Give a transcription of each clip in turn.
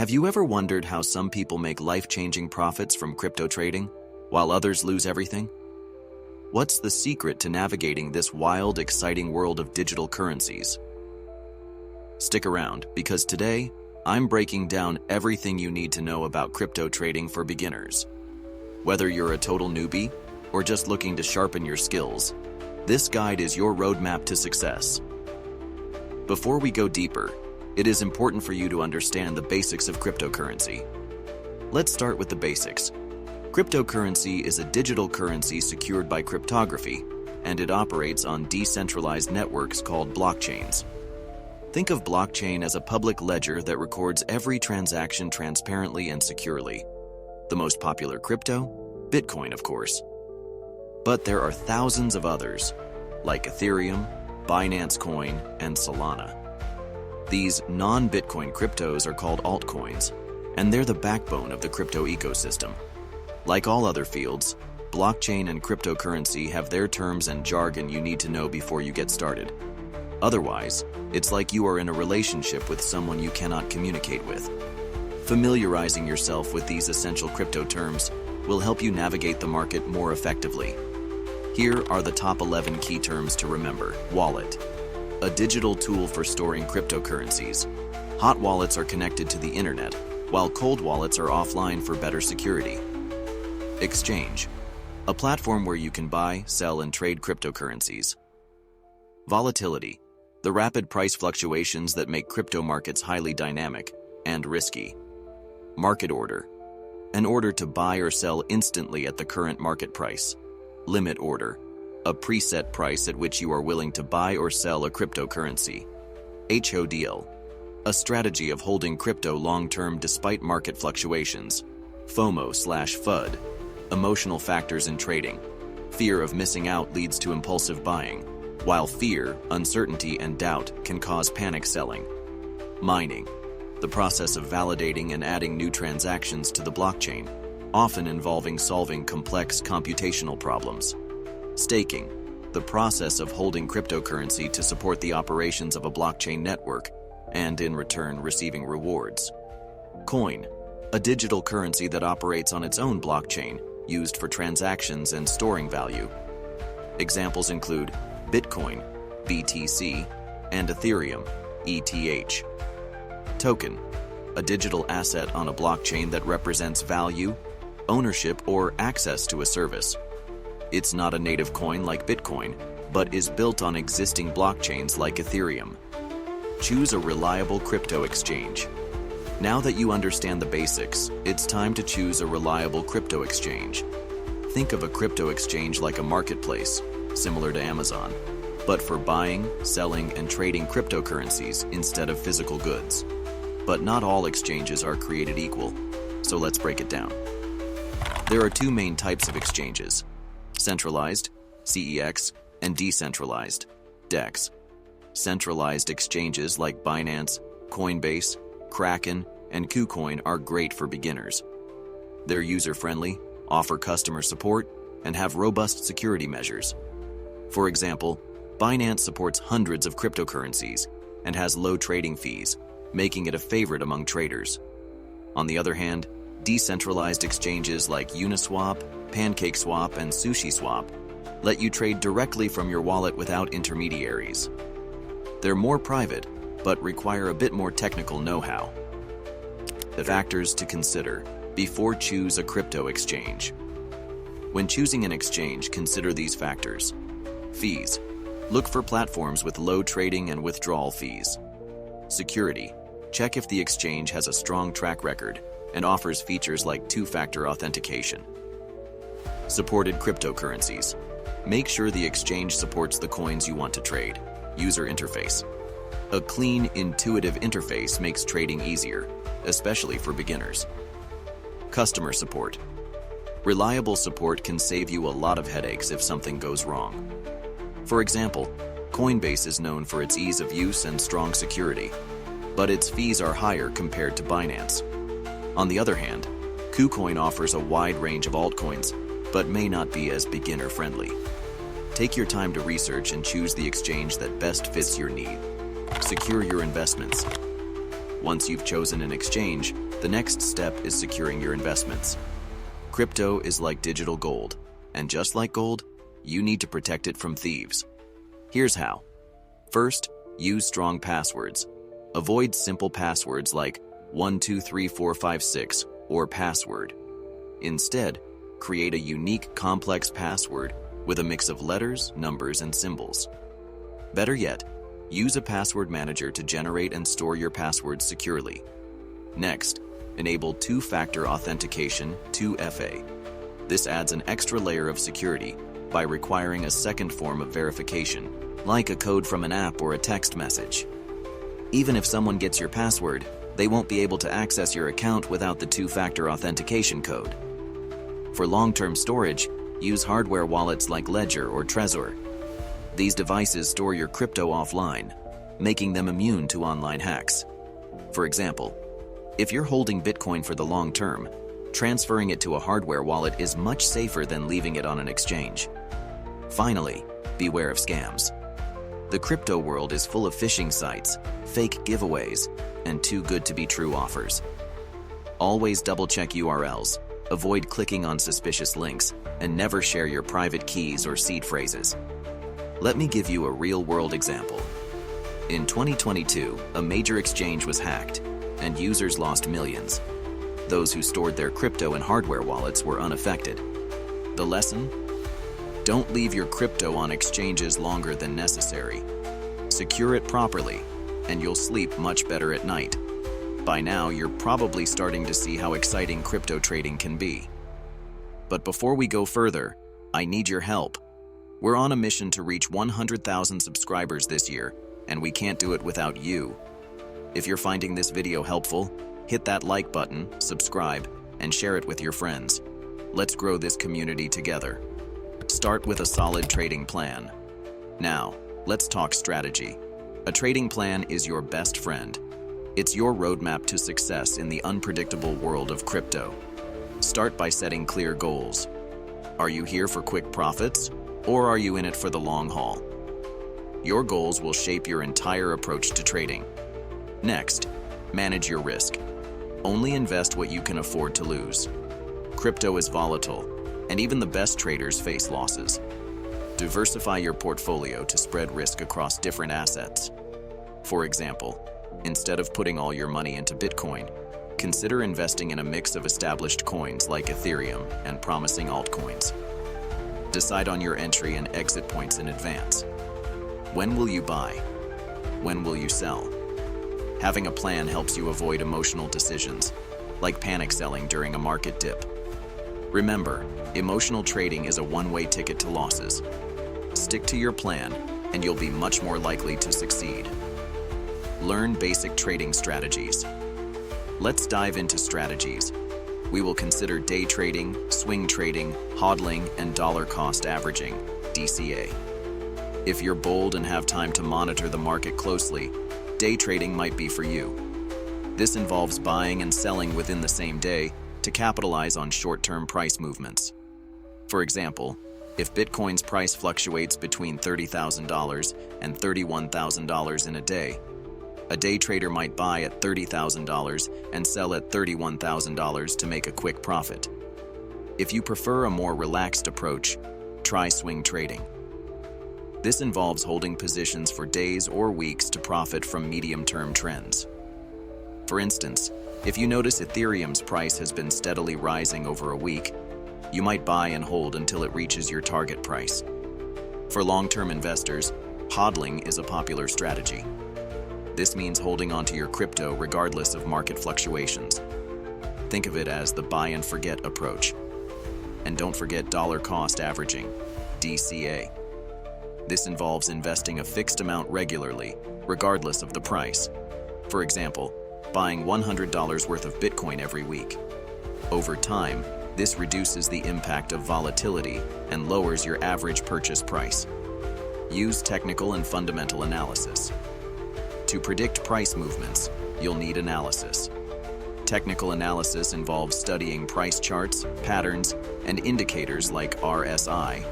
Have you ever wondered how some people make life-changing profits from crypto trading, while others lose everything? What's the secret to navigating this wild, exciting world of digital currencies? Stick around, because today, I'm breaking down everything you need to know about crypto trading for beginners. Whether you're a total newbie, or just looking to sharpen your skills, this guide is your roadmap to success. Before we go deeper, it is important for you to understand the basics of cryptocurrency. Let's start with the basics. Cryptocurrency is a digital currency secured by cryptography, and it operates on decentralized networks called blockchains. Think of blockchain as a public ledger that records every transaction transparently and securely. The most popular crypto? Bitcoin, of course. But there are thousands of others, like Ethereum, Binance Coin, and Solana. These non-Bitcoin cryptos are called altcoins, and they're the backbone of the crypto ecosystem. Like all other fields, blockchain and cryptocurrency have their terms and jargon you need to know before you get started. Otherwise, it's like you are in a relationship with someone you cannot communicate with. Familiarizing yourself with these essential crypto terms will help you navigate the market more effectively. Here are the top 11 key terms to remember. Wallet. A digital tool for storing cryptocurrencies. Hot wallets are connected to the internet, while cold wallets are offline for better security. Exchange. A platform where you can buy, sell, and trade cryptocurrencies. Volatility. The rapid price fluctuations that make crypto markets highly dynamic and risky. Market order. An order to buy or sell instantly at the current market price. Limit order. A preset price at which you are willing to buy or sell a cryptocurrency. HODL. A strategy of holding crypto long-term despite market fluctuations. FOMO/FUD. Emotional factors in trading. Fear of missing out leads to impulsive buying, while fear, uncertainty, and doubt can cause panic selling. Mining. The process of validating and adding new transactions to the blockchain, often involving solving complex computational problems. Staking. The process of holding cryptocurrency to support the operations of a blockchain network, and in return receiving rewards. Coin. A digital currency that operates on its own blockchain, used for transactions and storing value. Examples include Bitcoin, BTC, and Ethereum, ETH. Token. A digital asset on a blockchain that represents value, ownership, or access to a service. It's not a native coin like Bitcoin, but is built on existing blockchains like Ethereum. Choose a reliable crypto exchange. Now that you understand the basics, it's time to choose a reliable crypto exchange. Think of a crypto exchange like a marketplace, similar to Amazon, but for buying, selling, and trading cryptocurrencies instead of physical goods. But not all exchanges are created equal, so let's break it down. There are two main types of exchanges: centralized, CEX, and decentralized, DEX. Centralized exchanges like Binance, Coinbase, Kraken, and KuCoin are great for beginners. They're user-friendly, offer customer support, and have robust security measures. For example, Binance supports hundreds of cryptocurrencies and has low trading fees, making it a favorite among traders. On the other hand, decentralized exchanges like Uniswap, PancakeSwap, and SushiSwap let you trade directly from your wallet without intermediaries. They're more private, but require a bit more technical know-how. The factors to consider before choose a crypto exchange. When choosing an exchange, consider these factors. Fees. Look for platforms with low trading and withdrawal fees. Security. Check if the exchange has a strong track record and offers features like two-factor authentication. Supported cryptocurrencies. Make sure the exchange supports the coins you want to trade. User interface. A clean, intuitive interface makes trading easier, especially for beginners. Customer support. Reliable support can save you a lot of headaches if something goes wrong. For example, Coinbase is known for its ease of use and strong security, but its fees are higher compared to Binance. On the other hand, KuCoin offers a wide range of altcoins, but may not be as beginner-friendly. Take your time to research and choose the exchange that best fits your need. Secure your investments. Once you've chosen an exchange, The next step is securing your investments. Crypto is like digital gold, and just like gold, you need to protect it from thieves. Here's how. First, use strong passwords. Avoid simple passwords like 123456 or password. Instead, create a unique, complex password with a mix of letters, numbers, and symbols. Better yet, use a password manager to generate and store your passwords securely. Next, enable two-factor authentication, 2FA. This adds an extra layer of security by requiring a second form of verification, like a code from an app or a text message. Even if someone gets your password, they won't be able to access your account without the two-factor authentication code. For long-term storage, use hardware wallets like Ledger or Trezor. These devices store your crypto offline, making them immune to online hacks. For example, if you're holding Bitcoin for the long term, transferring it to a hardware wallet is much safer than leaving it on an exchange. Finally, beware of scams. The crypto world is full of phishing sites, fake giveaways, and too good to be true offers. Always double-check URLs, avoid clicking on suspicious links, and never share your private keys or seed phrases. Let me give you a real-world example. In 2022, a major exchange was hacked, and users lost millions. Those who stored their crypto in hardware wallets were unaffected. The lesson? Don't leave your crypto on exchanges longer than necessary. Secure it properly, and you'll sleep much better at night. By now, you're probably starting to see how exciting crypto trading can be. But before we go further, I need your help. We're on a mission to reach 100,000 subscribers this year, and we can't do it without you. If you're finding this video helpful, hit that like button, subscribe, and share it with your friends. Let's grow this community together. Start with a solid trading plan. Now, let's talk strategy. A trading plan is your best friend. It's your roadmap to success in the unpredictable world of crypto. Start by setting clear goals. Are you here for quick profits, or are you in it for the long haul? Your goals will shape your entire approach to trading. Next, manage your risk. Only invest what you can afford to lose. Crypto is volatile, and even the best traders face losses. Diversify your portfolio to spread risk across different assets. For example, instead of putting all your money into Bitcoin, consider investing in a mix of established coins like Ethereum and promising altcoins. Decide on your entry and exit points in advance. When will you buy? When will you sell? Having a plan helps you avoid emotional decisions, like panic selling during a market dip. Remember, emotional trading is a one-way ticket to losses. Stick to your plan, and you'll be much more likely to succeed. Learn basic trading strategies. Let's dive into strategies. We will consider day trading, swing trading, hodling, and dollar cost averaging, DCA. If you're bold and have time to monitor the market closely, day trading might be for you. This involves buying and selling within the same day to capitalize on short-term price movements. For example, if Bitcoin's price fluctuates between $30,000 and $31,000 in a day trader might buy at $30,000 and sell at $31,000 to make a quick profit. If you prefer a more relaxed approach, try swing trading. This involves holding positions for days or weeks to profit from medium-term trends. For instance, if you notice Ethereum's price has been steadily rising over a week, you might buy and hold until it reaches your target price. For long-term investors, hodling is a popular strategy. This means holding onto your crypto regardless of market fluctuations. Think of it as the buy and forget approach. And don't forget dollar cost averaging, DCA. This involves investing a fixed amount regularly, regardless of the price. For example, buying $100 worth of Bitcoin every week. Over time, this reduces the impact of volatility and lowers your average purchase price. Use technical and fundamental analysis. To predict price movements, you'll need analysis. Technical analysis involves studying price charts, patterns, and indicators like RSI,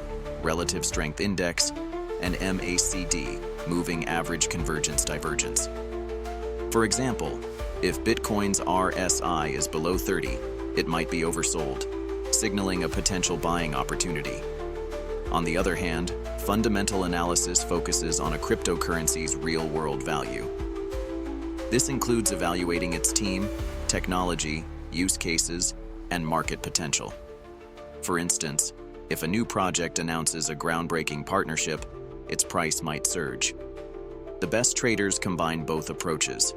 Relative Strength Index, and MACD, Moving Average Convergence Divergence. For example, If Bitcoin's RSI is below 30, it might be oversold, signaling a potential buying opportunity. On the other hand, fundamental analysis focuses on a cryptocurrency's real-world value. This includes evaluating its team, technology, use cases, and market potential. For instance, if a new project announces a groundbreaking partnership, its price might surge. The best traders combine both approaches.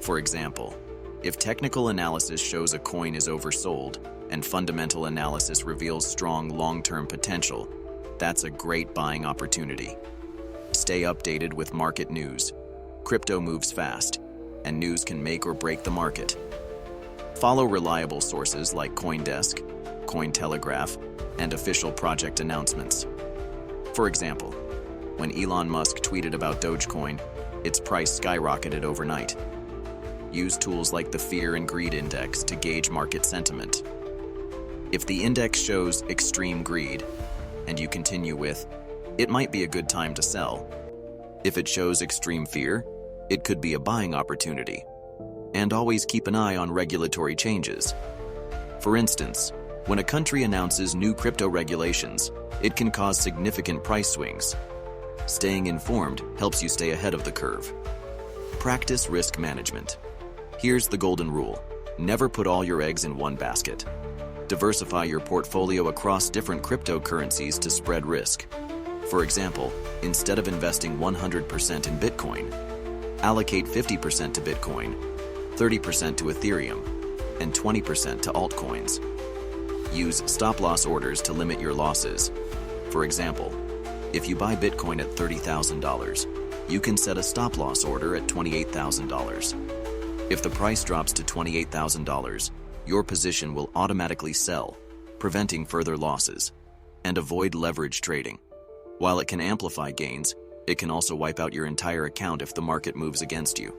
For example, if technical analysis shows a coin is oversold and fundamental analysis reveals strong long-term potential, that's a great buying opportunity. Stay updated with market news. Crypto moves fast, and news can make or break the market. Follow reliable sources like CoinDesk, Cointelegraph, and official project announcements. For example, when Elon Musk tweeted about Dogecoin, its price skyrocketed overnight. Use tools like the Fear and Greed Index to gauge market sentiment. If the index shows extreme greed, and you continue with, it might be a good time to sell. If it shows extreme fear, it could be a buying opportunity. And always keep an eye on regulatory changes. For instance, when a country announces new crypto regulations, it can cause significant price swings. Staying informed helps you stay ahead of the curve. Practice risk management. Here's the golden rule: never put all your eggs in one basket. Diversify your portfolio across different cryptocurrencies to spread risk. For example, instead of investing 100% in Bitcoin, allocate 50% to Bitcoin, 30% to Ethereum, and 20% to altcoins. Use stop-loss orders to limit your losses. For example, if you buy Bitcoin at $30,000, you can set a stop-loss order at $28,000. If the price drops to $28,000, your position will automatically sell, preventing further losses. And avoid leverage trading. While it can amplify gains, it can also wipe out your entire account if the market moves against you.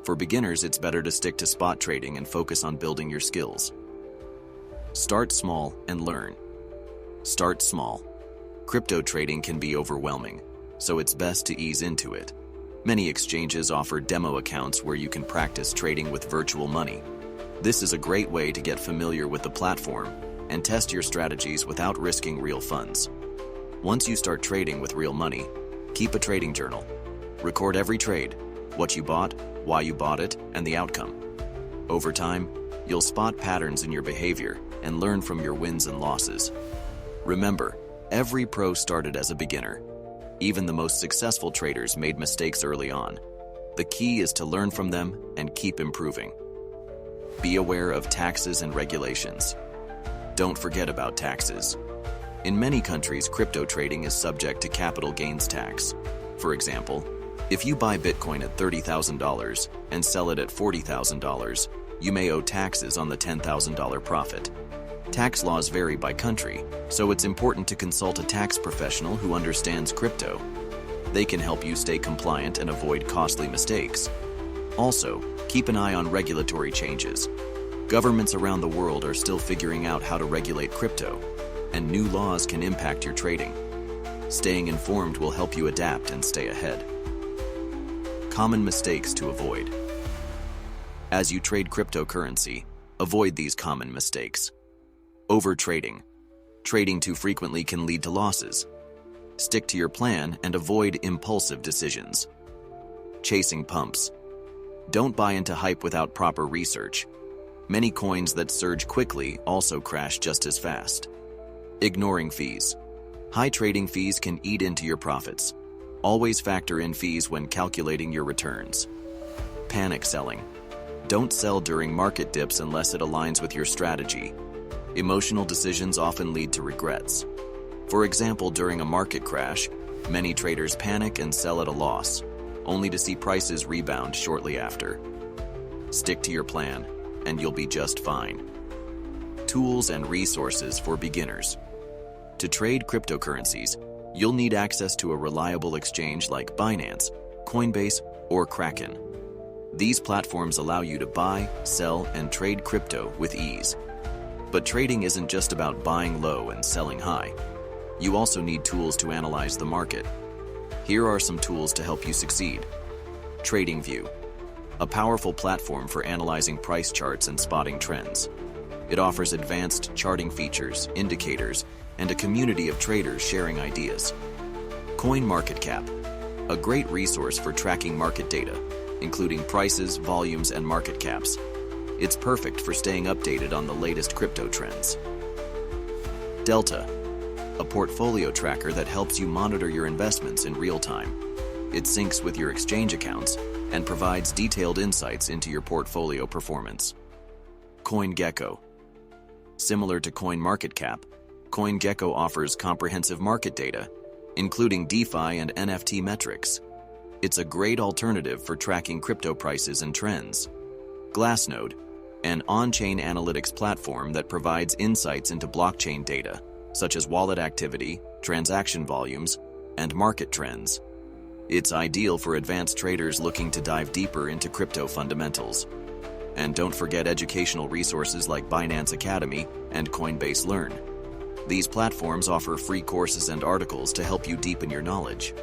For beginners, it's better to stick to spot trading and focus on building your skills. Start small and learn. Start small. Crypto trading can be overwhelming, so it's best to ease into it. Many exchanges offer demo accounts where you can practice trading with virtual money. This is a great way to get familiar with the platform and test your strategies without risking real funds. Once you start trading with real money, keep a trading journal. Record every trade, what you bought, why you bought it, and the outcome. Over time, you'll spot patterns in your behavior and learn from your wins and losses. Remember, every pro started as a beginner. Even the most successful traders made mistakes early on. The key is to learn from them and keep improving. Be aware of taxes and regulations. Don't forget about taxes. In many countries, crypto trading is subject to capital gains tax. For example, if you buy Bitcoin at $30,000 and sell it at $40,000, you may owe taxes on the $10,000 profit. Tax laws vary by country, so it's important to consult a tax professional who understands crypto. They can help you stay compliant and avoid costly mistakes. Also, keep an eye on regulatory changes. Governments around the world are still figuring out how to regulate crypto, and new laws can impact your trading. Staying informed will help you adapt and stay ahead. Common mistakes to avoid. As you trade cryptocurrency, avoid these common mistakes. Overtrading. Trading too frequently can lead to losses. Stick to your plan and avoid impulsive decisions. Chasing pumps. Don't buy into hype without proper research. Many coins that surge quickly also crash just as fast. Ignoring fees. High trading fees can eat into your profits. Always factor in fees when calculating your returns. Panic selling. Don't sell during market dips unless it aligns with your strategy. Emotional decisions often lead to regrets. For example, during a market crash, many traders panic and sell at a loss, only to see prices rebound shortly after. Stick to your plan, and you'll be just fine. Tools and resources for beginners. To trade cryptocurrencies, you'll need access to a reliable exchange like Binance, Coinbase, or Kraken. These platforms allow you to buy, sell, and trade crypto with ease. But trading isn't just about buying low and selling high. You also need tools to analyze the market. Here are some tools to help you succeed. TradingView. a powerful platform for analyzing price charts and spotting trends. It offers advanced charting features, indicators, and a community of traders sharing ideas. CoinMarketCap, a great resource for tracking market data, including prices, volumes, and market caps. It's perfect for staying updated on the latest crypto trends. Delta, a portfolio tracker that helps you monitor your investments in real time. It syncs with your exchange accounts and provides detailed insights into your portfolio performance. CoinGecko. Similar to CoinMarketCap, CoinGecko offers comprehensive market data, including DeFi and NFT metrics. It's a great alternative for tracking crypto prices and trends. Glassnode, an on-chain analytics platform that provides insights into blockchain data, such as wallet activity, transaction volumes, and market trends. It's ideal for advanced traders looking to dive deeper into crypto fundamentals. And don't forget educational resources like Binance Academy and Coinbase Learn. These platforms offer free courses and articles to help you deepen your knowledge.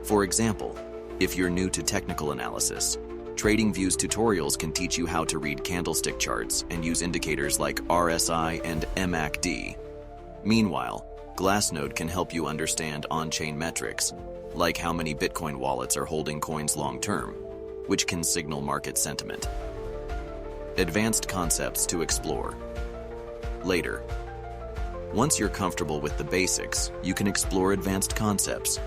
For example, if you're new to technical analysis, TradingView's tutorials can teach you how to read candlestick charts and use indicators like RSI and MACD. Meanwhile, Glassnode can help you understand on-chain metrics, like how many Bitcoin wallets are holding coins long-term, which can signal market sentiment. Advanced concepts to explore. Later. Once you're comfortable with the basics, you can explore advanced concepts.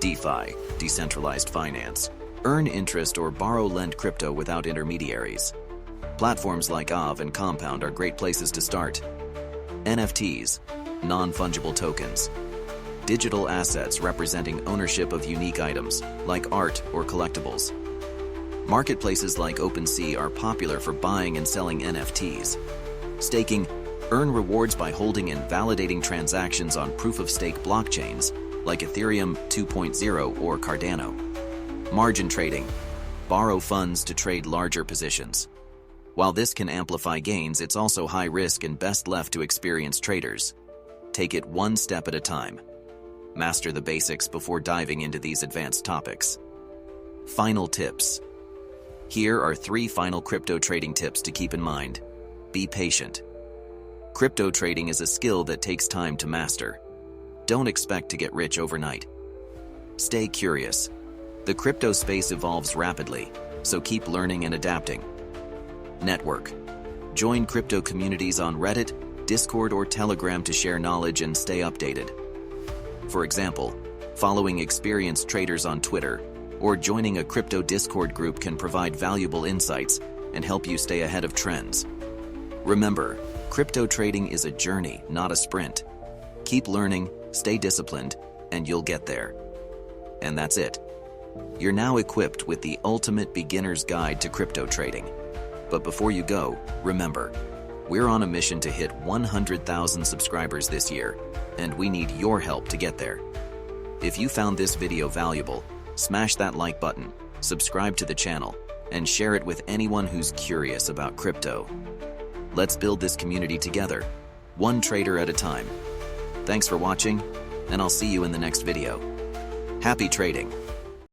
DeFi, decentralized finance. Earn interest or borrow-lend crypto without intermediaries. Platforms like Aave and Compound are great places to start. NFTs, non-fungible tokens. Digital assets representing ownership of unique items, like art or collectibles. Marketplaces like OpenSea are popular for buying and selling NFTs. Staking, earn rewards by holding and validating transactions on proof-of-stake blockchains like Ethereum 2.0 or Cardano. Margin trading, borrow funds to trade larger positions. While this can amplify gains, it's also high risk and best left to experienced traders. Take it one step at a time. Master the basics before diving into these advanced topics. Final tips. Here are 3 final crypto trading tips to keep in mind. Be patient. Crypto trading is a skill that takes time to master. Don't expect to get rich overnight. Stay curious. The crypto space evolves rapidly, so keep learning and adapting. Network. Join crypto communities on Reddit, Discord, or Telegram to share knowledge and stay updated. For example, following experienced traders on Twitter or joining a crypto Discord group can provide valuable insights and help you stay ahead of trends. Remember, crypto trading is a journey, not a sprint. Keep learning, stay disciplined, and you'll get there. And that's it. You're now equipped with the ultimate beginner's guide to crypto trading. But before you go, remember, we're on a mission to hit 100,000 subscribers this year, and we need your help to get there. If you found this video valuable, smash that like button, subscribe to the channel, and share it with anyone who's curious about crypto. Let's build this community together, one trader at a time. Thanks for watching, and I'll see you in the next video. Happy trading!